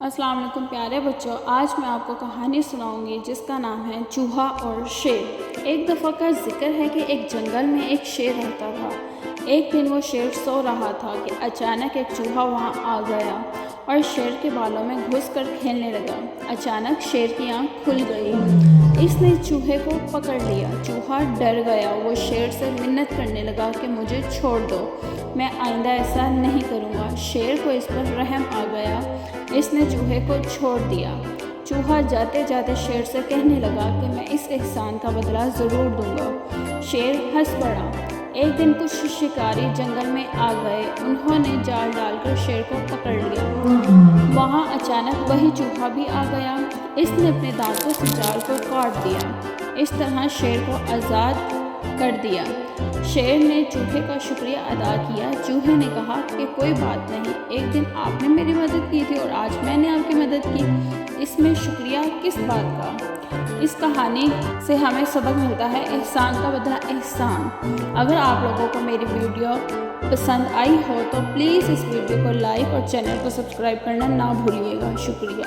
السلام علیکم پیارے بچوں، آج میں آپ کو کہانی سناؤں گی جس کا نام ہے چوہا اور شیر۔ ایک دفعہ کا ذکر ہے کہ ایک جنگل میں ایک شیر رہتا تھا۔ ایک دن وہ شیر سو رہا تھا کہ اچانک ایک چوہا وہاں آ گیا اور شیر کے بالوں میں گھس کر کھیلنے لگا۔ اچانک شیر کی آنکھ کھل گئی، اس نے چوہے کو پکڑ لیا۔ چوہا ڈر گیا، وہ شیر سے منت کرنے لگا کہ مجھے چھوڑ دو، میں آئندہ ایسا نہیں کروں گا۔ شیر کو اس پر رحم آ گیا، اس نے چوہے کو چھوڑ دیا۔ چوہا جاتے جاتے شیر سے کہنے لگا کہ میں اس احسان کا بدلہ ضرور دوں گا۔ شیر ہنس پڑا۔ ایک دن کچھ شکاری جنگل میں آ گئے، انہوں نے جال ڈال کر شیر کو پکڑ لیا۔ وہاں اچانک وہی چوہا بھی آ گیا، اس نے اپنے دانتوں سے جال کو کاٹ دیا۔ اس طرح شیر کو آزاد کر دیا۔ شیر نے چوہے کا شکریہ ادا کیا۔ چوہے نے کہا کہ کوئی بات نہیں، ایک دن آپ نے میری مدد کی تھی اور آج میں نے آپ کی مدد کی، اس میں شکریہ کس بات کا۔ اس کہانی سے ہمیں سبق ملتا ہے احسان کا بدلہ احسان۔ اگر آپ لوگوں کو میری ویڈیو پسند آئی ہو تو پلیز اس ویڈیو کو لائک اور چینل کو سبسکرائب کرنا نہ بھولیے گا۔ شکریہ۔